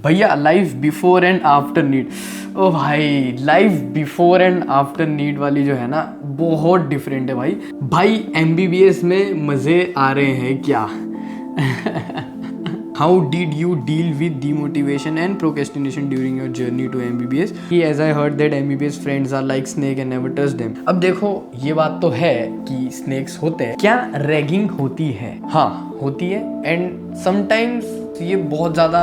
भैया life before and after NEET. ओ भाई, life before and after NEET वाली जो है ना, बहुत डिफरेंट है भाई। भाई एमबीबीएस में मजे आ रहे हैं क्या? How did you deal with demotivation and procrastination during your journey to MBBS? As I heard that MBBS friends are like snake and never touch them. अब देखो, ये बात तो है कि स्नेक्स होते हैं। क्या रैगिंग होती है? हाँ होती है, एंड समटाइम्स ये बहुत ज़्यादा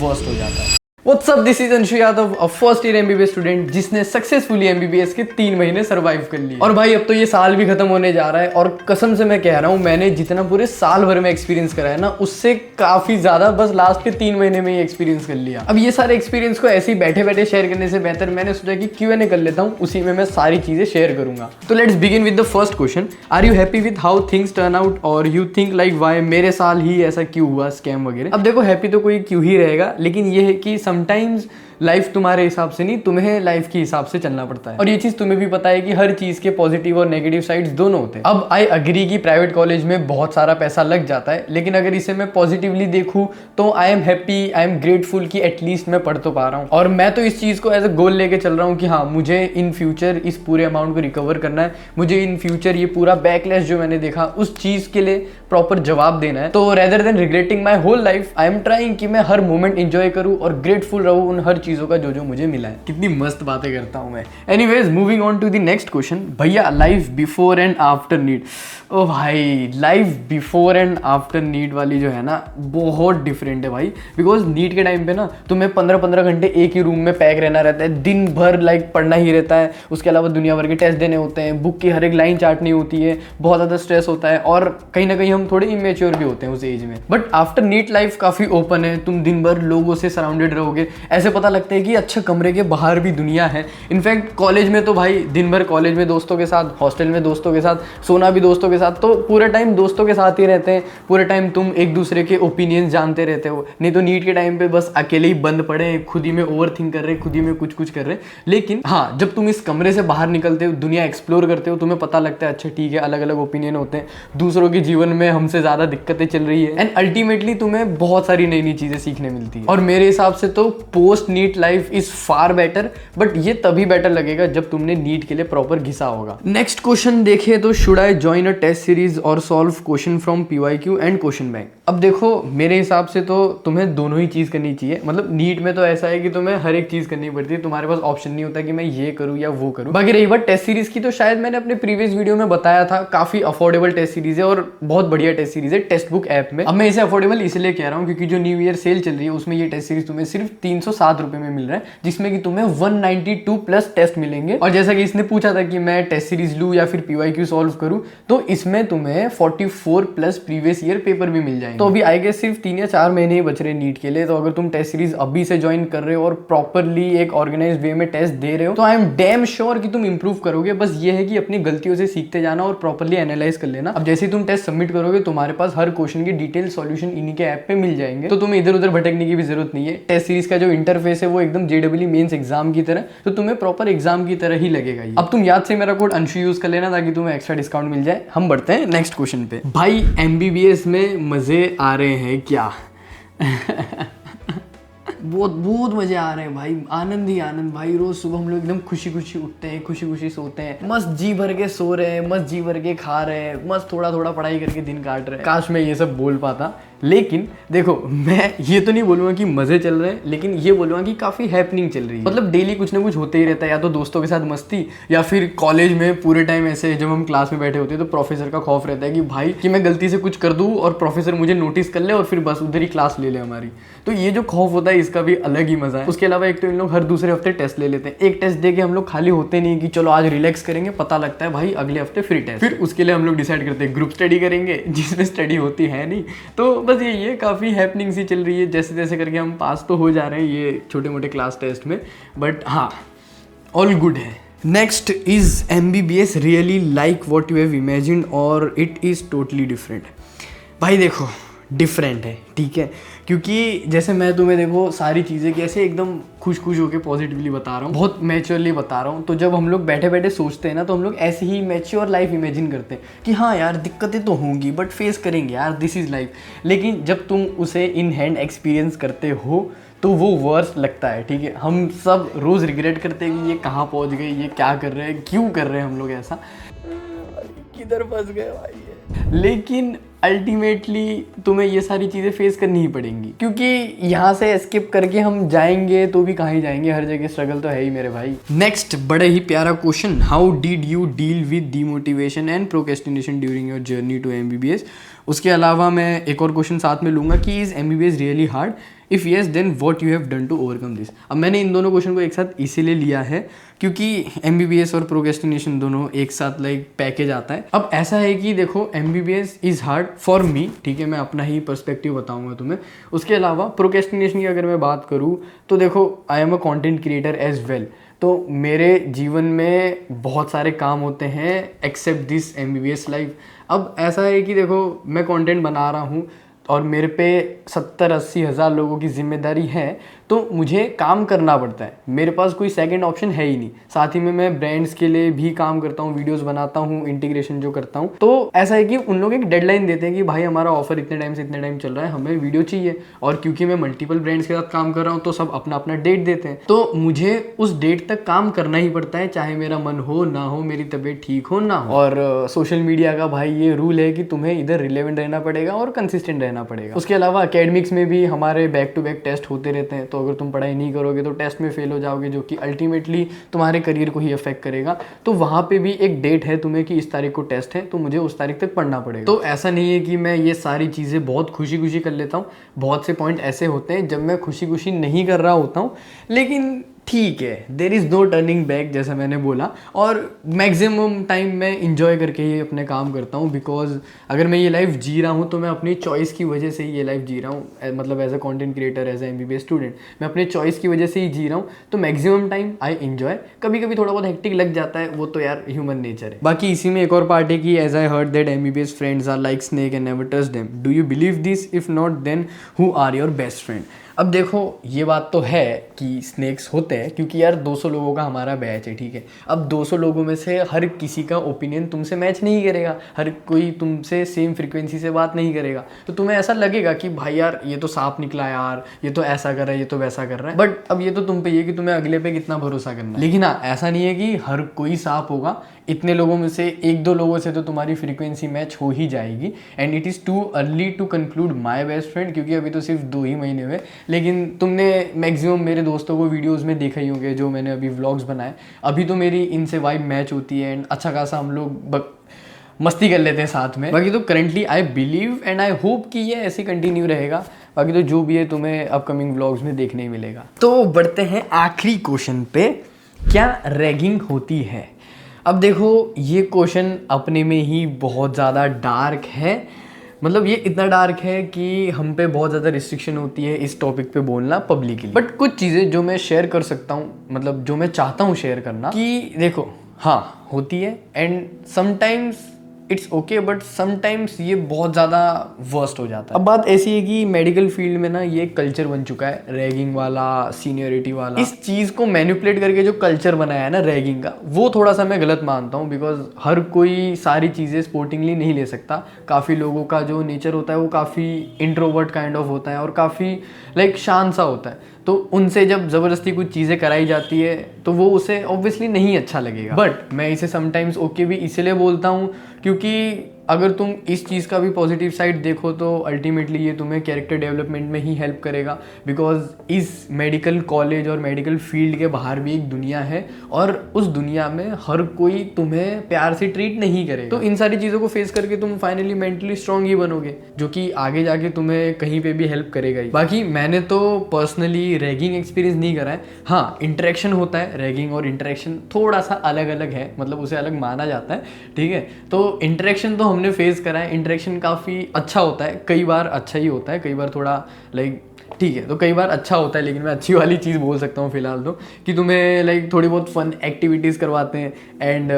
वर्स्ट हो जाता है। What's up? This is Anshu Yadav, a first year MBBS student जिसने सक्सेसफुली MBBS के 3 महीने सर्वाइव कर लिए। और भाई अब तो ये साल भी खत्म होने जा रहा है, और कसम से मैं कह रहा हूँ, मैंने जितना पूरे साल भर में एक्सपीरियंस करा है ना, उससे काफी ज्यादा बस लास्ट के 3 महीने में ही एक्सपीरियंस कर लिया। अब ये सारे एक्सपीरियंस को ऐसे ही बैठे बैठे शेयर करने से बेहतर मैंने सोचा कि Q&A कर लेता हूँ, उसी में मैं सारी चीजें शेयर करूंगा। तो let's begin with the first question. Are you happy with how things turn out, और यू थिंक लाइक वाई मेरे साल ही ऐसा क्यों हुआ, स्कैम वगैरह? अब देखो, हैप्पी तो कोई क्यों ही रहेगा, लेकिन ये है कि समटाइम्स लाइफ तुम्हारे हिसाब से नहीं, तुम्हें लाइफ के हिसाब से चलना पड़ता है। और ये चीज तुम्हें भी पता है कि हर चीज के पॉजिटिव और नेगेटिव साइड्स दोनों होते हैं। अब आई अग्री कि प्राइवेट कॉलेज में बहुत सारा पैसा लग जाता है, लेकिन अगर इसे मैं पॉजिटिवली देखूं तो I am happy, I am grateful कि एटलीस्ट मैं पढ़ तो पा रहा हूँ। और मैं तो इस चीज को एज अ गोल लेके चल रहा हूँ कि हाँ, मुझे इन फ्यूचर इस पूरे अमाउंट को रिकवर करना है, मुझे इन फ्यूचर ये पूरा बैकलैश जो मैंने देखा उस चीज के लिए प्रॉपर जवाब देना है। तो rather than regretting my whole life, I am trying कि मैं हर मोमेंट इंजॉय करूँ और ग्रेटफुल रहूँ उन हर चीजों का जो मुझे मिला है। कितनी मस्त बातें करता हूं मैं। Anyways, moving on to the next question. भैया life before and after NEET. ओ भाई, life before and after NEET वाली जो है ना, बहुत डिफरेंट है भाई। बिकॉज नीट के टाइम पे ना तुम्हें 15-15 घंटे एक ही रूम में पैक रहना रहता है, दिन भर लाइक पढ़ना ही रहता है, उसके अलावा दुनिया भर के टेस्ट देने होते हैं, बुक की हर एक लाइन चाटनी होती है, बहुत ज़्यादा स्ट्रेस होता है, और कहीं ना कहीं हम थोड़े इमेच्योर भी होते हैं उस एज में। बट आफ्टर नीट लाइफ काफ़ी ओपन है, तुम दिन भर लोगों से सराउंडेड रहोगे, ऐसे पता लगता है कि अच्छा कमरे के बाहर भी दुनिया है। इनफैक्ट कॉलेज में तो भाई दिन भर कॉलेज में दोस्तों के साथ, हॉस्टल में दोस्तों के साथ, सोना भी दोस्तों के साथ, तो पूरे टाइम दोस्तों के साथ ही रहते हैं, पूरे टाइम तुम एक दूसरे के ओपिनियंस जानते रहते हो। नहीं तो नीट के टाइम पे बस अकेले ही बंद पड़े, खुद ही में ओवर थिंक कर रहे, खुद ही में कुछ कर रहे। लेकिन हाँ, जब तुम इस कमरे से बाहर निकलते हो, दुनिया एक्सप्लोर करते हो, तुम्हें पता लगता है अच्छा ठीक है, अलग अलग ओपिनियन होते हैं, दूसरों के जीवन में हमसे ज़्यादा दिक्कतें चल रही है, एंड अल्टीमेटली तुम्हें बहुत सारी नई नई चीज़ें सीखने मिलती है। और मेरे हिसाब से तो post NEET life is far better, but ये तभी बेटर लगेगा जब तुमने नीट के लिए प्रॉपर घिसा होगा। नेक्स्ट क्वेश्चन देखें तो, should I join a test series और solve question from PYQ and question bank? अब देखो, मेरे हिसाब से तो तुम्हें दोनों ही चीज करनी चाहिए। मतलब नीट में तो ऐसा है कि तुम्हें हर एक चीज करनी पड़ती है, तुम्हारे पास ऑप्शन नहीं होता कि मैं ये करूँ या वो करूँ। बाकी रही बात टेस्ट सीरीज की, तो शायद मैंने अपने प्रीवियस वीडियो में बताया था, काफी अफोर्डेबल टेस्ट सीरीज है और बहुत बढ़िया टेस्ट सीरीज है टेक्स्ट बुक ऐप में। अब मैं इसे अफोर्डेबल इसलिए कह रहा हूँ क्योंकि जो न्यू ईयर सेल चल रही है उसमें ये टेस्ट सीरीज तुम्हें सिर्फ 307 रुपए में मिल रहा है, जिसमें कि तुम्हें 192 प्लस टेस्ट मिलेंगे। और जैसा कि इसने पूछा था कि मैं टेस्ट सीरीज लूँ या फिर PYQ सॉल्व करूँ, तो इसमें तुम्हें 44 प्लस प्रीवियस ईयर पेपर भी मिल जाएंगे। तो अभी आई गेस सिर्फ 3 या 4 महीने ही बच रहे नीट के लिए। तो अगर तुम टेस्ट सीरीज अभी से ज्वाइन कर रहे हो और प्रॉपरली एक ऑर्गेनाइज्ड वे में टेस्ट दे रहे हो, तो आई एम डैम श्योर कि तुम इंप्रूव करोगे। बस ये है कि अपनी गलतियों से सीखते जाना और प्रॉपरली एनालाइज कर लेना। अब जैसे ही तुम टेस्ट सबमिट करोगे, तुम्हारे पास हर क्वेश्चन के डिटेल सॉल्यूशन इन्हीं के ऐप पे मिल जाएंगे, तो तुम्हें इधर उधर भटकने की भी जरूरत नहीं है। टेस्ट सीरीज का जो इंटरफेस है वो एकदम JEE मेंस एग्जाम की तरह, तो तुम्हें प्रॉपर एग्जाम की तरह ही लगेगा ये। अब तुम याद से मेरा कोड अंशु यूज कर लेना ताकि तुम्हें एक्स्ट्रा डिस्काउंट मिल जाए। हम बढ़ते हैं नेक्स्ट क्वेश्चन पे। भाई MBBS में मजे आ रहे हैं क्या? बहुत मजे आ रहे हैं भाई, आनंद ही आनंद भाई। रोज सुबह हम लोग एकदम खुशी खुशी उठते हैं, खुशी खुशी सोते हैं, मस्त जी भर के सो रहे हैं, मस्त जी भर के खा रहे हैं, मस्त थोड़ा थोड़ा पढ़ाई करके दिन काट रहे हैं। काश मैं ये सब बोल पाता, लेकिन देखो, मैं ये तो नहीं बोलूँगा कि मजे चल रहे हैं, लेकिन ये बोलूँगा कि काफ़ी हैपनिंग चल रही है। मतलब डेली कुछ ना कुछ होते ही रहता है, या तो दोस्तों के साथ मस्ती, या फिर कॉलेज में पूरे टाइम ऐसे जब हम क्लास में बैठे होते हैं तो प्रोफेसर का खौफ रहता है कि भाई कि मैं गलती से कुछ कर दूँ और प्रोफेसर मुझे नोटिस कर ले और फिर बस उधर ही क्लास ले ले हमारी। तो ये जो खौफ होता है इसका भी अलग ही मजा है। उसके अलावा एक तो इन लोग हर दूसरे हफ्ते टेस्ट ले लेते हैं। एक टेस्ट दे के हम लोग खाली होते नहीं कि चलो आज रिलैक्स करेंगे, पता लगता है भाई अगले हफ्ते फिर टेस्ट। फिर उसके लिए हम लोग डिसाइड करते हैं ग्रुप स्टडी करेंगे, जिसमें स्टडी होती है नहीं। तो बस ये काफ़ी हैपनिंग सी चल रही है, जैसे जैसे करके हम पास तो हो जा रहे हैं ये छोटे मोटे क्लास टेस्ट में, बट हाँ ऑल गुड है। Next is MBBS really like what you have imagined और इट इज़ टोटली डिफरेंट? भाई देखो, डिफरेंट है, ठीक है, क्योंकि जैसे मैं तुम्हें देखो सारी चीज़ें कैसे एकदम खुश होकर पॉजिटिवली बता रहा हूँ, बहुत मैच्योरली बता रहा हूँ। तो जब हम लोग बैठे बैठे सोचते हैं ना, तो हम लोग ऐसे ही मैच्योर लाइफ इमेजिन करते हैं कि हाँ यार दिक्कतें तो होंगी बट फेस करेंगे यार, दिस इज़ लाइफ। लेकिन जब तुम उसे इन हैंड एक्सपीरियंस करते हो तो वो वर्स लगता है, ठीक है। हम सब रोज़ रिग्रेट करते हैं कि ये कहाँ पहुँच गए, ये क्या कर रहे हैं, क्यों कर रहे हैं हम लोग ऐसा, किधर फंस गए भाई ये। लेकिन अल्टीमेटली तुम्हें ये सारी चीज़ें फेस करनी ही पड़ेंगी, क्योंकि यहाँ से एस्केप करके हम जाएंगे तो भी कहाँ ही जाएंगे, हर जगह स्ट्रगल तो है ही मेरे भाई। नेक्स्ट बड़े ही प्यारा question, how did you deal with demotivation and procrastination during your journey to MBBS। उसके अलावा मैं एक और क्वेश्चन साथ में लूँगा कि is MBBS really hard, if yes then what you have done to overcome this. अब मैंने इन दोनों क्वेश्चन को एक साथ इसीलिए लिया है क्योंकि MBBS और प्रोक्रेस्टिनेशन दोनों एक साथ लाइक पैकेज आता है। अब ऐसा है कि देखो MBBS is hard for me, ठीक है, मैं अपना ही पर्सपेक्टिव बताऊंगा तुम्हें। उसके अलावा प्रोक्रेस्टिनेशन की अगर मैं बात करूँ तो देखो I am a content creator as well, तो मेरे जीवन में बहुत सारे काम होते हैं एक्सेप्ट दिस MBBS लाइफ। अब ऐसा है कि देखो मैं कंटेंट बना रहा हूँ और मेरे पे 70-80 हज़ार लोगों की जिम्मेदारी है, तो मुझे काम करना पड़ता है, मेरे पास कोई सेकंड ऑप्शन है ही नहीं। साथ ही में मैं ब्रांड्स के लिए भी काम करता हूँ, वीडियोस बनाता हूँ, इंटीग्रेशन जो करता हूँ। तो ऐसा है कि उन लोग एक डेडलाइन देते हैं कि भाई हमारा ऑफर इतने टाइम से इतने टाइम चल रहा है, हमें वीडियो चाहिए। और क्योंकि मैं मल्टीपल ब्रांड्स के साथ काम कर रहा हूँ तो सब अपना अपना डेट देते हैं, तो मुझे उस डेट तक काम करना ही पड़ता है, चाहे मेरा मन हो ना हो, मेरी तबीयत ठीक हो ना हो। और सोशल मीडिया का भाई ये रूल है कि तुम्हें इधर रिलेवेंट रहना पड़ेगा और कंसिस्टेंट रहना पड़ेगा। उसके अलावा एकेडमिक्स में भी हमारे बैक टू बैक टेस्ट होते रहते हैं, तो अगर तुम पढ़ाई नहीं करोगे तो टेस्ट में फेल हो जाओगे, जो कि अल्टीमेटली तुम्हारे करियर को ही अफेक्ट करेगा। तो वहाँ पे भी एक डेट है तुम्हें कि इस तारीख को टेस्ट है, तो मुझे उस तारीख तक पढ़ना पड़ेगा। तो ऐसा नहीं है कि मैं ये सारी चीज़ें बहुत खुशी खुशी कर लेता हूँ, बहुत से पॉइंट ऐसे होते हैं जब मैं खुशी खुशी नहीं कर रहा होता हूँ, लेकिन ठीक है, there is no turning back जैसा मैंने बोला। और मैक्सिमम टाइम मैं इंजॉय करके ही अपने काम करता हूँ, बिकॉज अगर मैं ये लाइफ जी रहा हूँ तो मैं अपनी चॉइस की वजह से ही ये लाइफ जी रहा हूँ, मतलब as a content creator, as a MBBS student मैं अपने चॉइस की वजह से ही जी रहा हूँ। तो मैक्सिमम टाइम आई इंजॉय, कभी कभी थोड़ा बहुत हेक्टिक लग जाता है, वो तो यार ह्यूमन नेचर है। बाकी इसी में एक और पार्ट है कि as I heard that MBBS friends are like snake and never touch them, do you believe this, if not then who are your best friend. अब देखो ये बात तो है कि स्नेक्स होते हैं, क्योंकि यार 200 लोगों का हमारा बैच है, ठीक है। अब 200 लोगों में से हर किसी का ओपिनियन तुमसे मैच नहीं करेगा, हर कोई तुमसे सेम फ्रीक्वेंसी से बात नहीं करेगा, तो तुम्हें ऐसा लगेगा कि भाई यार ये तो सांप निकला यार, ये तो ऐसा कर रहा है, ये तो वैसा कर रहा है। बट अब ये तो तुम पे ही है कि तुम्हें अगले पे कितना भरोसा करना है। लेकिन हाँ, ऐसा नहीं है कि हर कोई सांप होगा, इतने लोगों में से 1-2 लोगों से तो तुम्हारी फ्रीक्वेंसी मैच हो ही जाएगी। And it is too early to conclude my best friend, क्योंकि अभी तो सिर्फ 2 ही महीने हुए। लेकिन तुमने मैक्सिमम मेरे दोस्तों को वीडियोस में देखा ही होंगे जो मैंने अभी व्लॉग्स बनाए, अभी तो मेरी इनसे वाइब मैच होती है एंड अच्छा खासा हम लोग मस्ती कर लेते हैं साथ में। बाकी तो currently I believe and I hope कि ये ऐसे कंटिन्यू रहेगा। बाकी तो जो भी है तुम्हें अपकमिंग व्लॉग्स में देखने ही मिलेगा। तो बढ़ते हैं आखिरी क्वेश्चन पे, क्या रैगिंग होती है। अब देखो ये क्वेश्चन अपने में ही बहुत ज़्यादा डार्क है, मतलब ये इतना डार्क है कि हम पे बहुत ज़्यादा रिस्ट्रिक्शन होती है इस टॉपिक पे बोलना पब्लिकली। बट कुछ चीज़ें जो मैं शेयर कर सकता हूँ, मतलब जो मैं चाहता हूँ शेयर करना, कि देखो हाँ होती है and sometimes it's okay, but sometimes ये बहुत ज़्यादा वर्स्ट हो जाता है। अब बात ऐसी है कि मेडिकल फील्ड में ना ये कल्चर बन चुका है रैगिंग वाला, सीनियरिटी वाला। इस चीज़ को मैनिपुलेट करके जो कल्चर बनाया है ना रैगिंग का, वो थोड़ा सा मैं गलत मानता हूँ, बिकॉज हर कोई सारी चीज़ें स्पोर्टिंगली नहीं ले सकता। काफ़ी लोगों का जो नेचर होता है वो काफ़ी इंट्रोवर्ट काइंड ऑफ होता है और काफ़ी लाइक शांत सा होता है, तो उनसे जब ज़बरदस्ती कुछ चीज़ें कराई जाती है तो वो उसे ऑब्वियसली नहीं अच्छा लगेगा। बट मैं इसे समटाइम्स ओके भी इसलिए बोलता हूँ क्योंकि अगर तुम इस चीज़ का भी पॉजिटिव साइड देखो तो अल्टीमेटली ये तुम्हें कैरेक्टर डेवलपमेंट में ही हेल्प करेगा, बिकॉज इस मेडिकल कॉलेज और मेडिकल फील्ड के बाहर भी एक दुनिया है और उस दुनिया में हर कोई तुम्हें प्यार से ट्रीट नहीं करेगा। तो इन सारी चीज़ों को फेस करके तुम फाइनली मेंटली स्ट्रांग ही बनोगे, जो कि आगे जाके तुम्हें कहीं पे भी हेल्प करेगा ही। बाकी मैंने तो पर्सनली रैगिंग एक्सपीरियंस नहीं करा है। हाँ, इंटरेक्शन होता है, रैगिंग और इंटरेक्शन थोड़ा सा अलग अलग है, मतलब उसे अलग माना जाता है, ठीक है। तो इंटरेक्शन तो हमने फेस करा है, इंटरेक्शन काफ़ी अच्छा होता है, कई बार अच्छा ही होता है, कई बार थोड़ा लाइक ठीक है, तो कई बार अच्छा होता है। लेकिन मैं अच्छी वाली चीज़ बोल सकता हूँ फिलहाल तो, कि तुम्हें लाइक थोड़ी बहुत फन एक्टिविटीज़ करवाते हैं एंड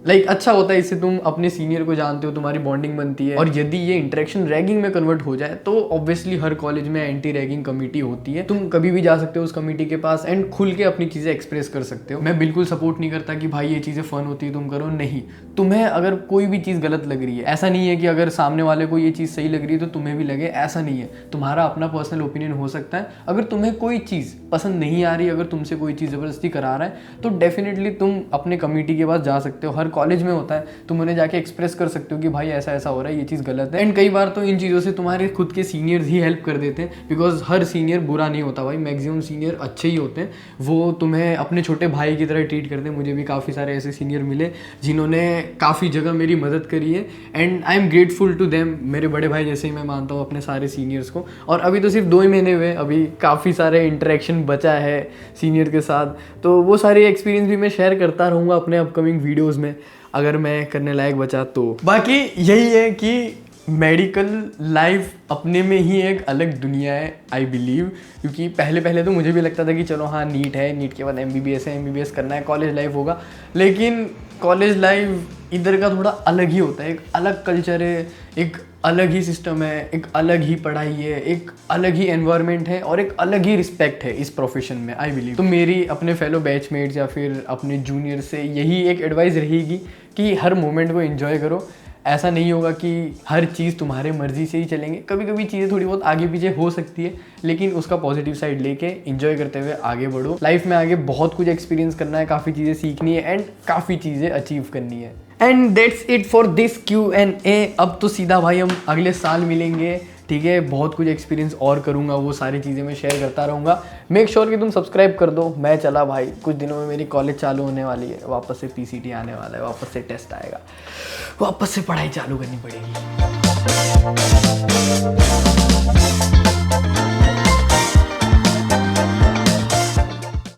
लाइक अच्छा होता है, इससे तुम अपने सीनियर को जानते हो, तुम्हारी बॉन्डिंग बनती है। और यदि ये इंटरेक्शन रैगिंग में कन्वर्ट हो जाए तो ऑब्वियसली हर कॉलेज में एंटी रैगिंग कमेटी होती है, तुम कभी भी जा सकते हो उस कमेटी के पास एंड खुल के अपनी चीज़ें एक्सप्रेस कर सकते हो। मैं बिल्कुल सपोर्ट नहीं करता कि भाई ये चीज़ें फन होती है तुम करो, नहीं। तुम्हें अगर कोई भी चीज़ गलत लग रही है, ऐसा नहीं है कि अगर सामने वाले को ये चीज़ सही लग रही है तो तुम्हें भी लगे, ऐसा नहीं है। तुम्हारा अपना पर्सनल ओपिनियन ओपिनियन हो सकता है। अगर तुम्हें कोई चीज़ पसंद नहीं आ रही, अगर तुमसे कोई चीज़ ज़बरदस्ती करा रहा है, तो डेफिनेटली तुम अपने कमेटी के पास जा सकते हो। हर कॉलेज में होता है, तुम उन्हें जाके एक्सप्रेस कर सकते हो कि भाई ऐसा ऐसा हो रहा है, ये चीज़ गलत है। एंड कई बार तो इन चीज़ों से तुम्हारे खुद के सीनियर्स ही हेल्प कर देते हैं, बिकॉज हर सीनियर बुरा नहीं होता भाई, मैक्सिमम सीनियर अच्छे ही होते हैं। वो तुम्हें अपने छोटे भाई की तरह ट्रीट करते हैं। मुझे भी काफ़ी सारे ऐसे सीनियर मिले जिन्होंने काफ़ी जगह मेरी मदद करी है, and I am grateful to them. मेरे बड़े भाई जैसे ही मैं मानता हूँ अपने सारे सीनियर्स को। और अभी तो सिर्फ 2 ही महीने हुए, अभी काफ़ी सारे इंटरेक्शन बचा है सीनियर के साथ, तो वो सारे एक्सपीरियंस भी मैं शेयर करता रहूँगा अपने अपकमिंग वीडियोज़ में, अगर मैं करने लायक बचा तो। बाकी यही है कि मेडिकल लाइफ अपने में ही एक अलग दुनिया है, आई बिलीव। क्योंकि पहले पहले तो मुझे भी लगता था कि चलो हाँ नीट है, नीट के बाद MBBS है, MBBS करना है, कॉलेज लाइफ होगा। लेकिन कॉलेज लाइफ इधर का थोड़ा अलग ही होता है, एक अलग कल्चर है, एक अलग ही सिस्टम है, एक अलग ही पढ़ाई है, एक अलग ही एनवायरनमेंट है, और एक अलग ही रिस्पेक्ट है इस प्रोफेशन में, आई बिलीव। तो मेरी अपने फेलो बैचमेट्स या फिर अपने जूनियर से यही एक एडवाइस रहेगी कि हर मोमेंट को एंजॉय करो। ऐसा नहीं होगा कि हर चीज़ तुम्हारे मर्जी से ही चलेंगे, कभी कभी चीज़ें थोड़ी बहुत आगे पीछे हो सकती है, लेकिन उसका पॉजिटिव साइड लेके एंजॉय करते हुए आगे बढ़ो। लाइफ में आगे बहुत कुछ एक्सपीरियंस करना है, काफ़ी चीज़ें सीखनी है, एंड काफ़ी चीज़ें अचीव करनी है। And that's it for this Q&A। अब तो सीधा भाई हम अगले साल मिलेंगे, ठीक है। बहुत कुछ एक्सपीरियंस और करूँगा, वो सारी चीज़ें मैं शेयर करता रहूँगा। मेक श्योर कि तुम सब्सक्राइब कर दो। मैं चला भाई, कुछ दिनों में मेरी कॉलेज चालू होने वाली है, वापस से PCT आने वाला है, वापस से टेस्ट आएगा, वापस से पढ़ाई चालू करनी पड़ेगी।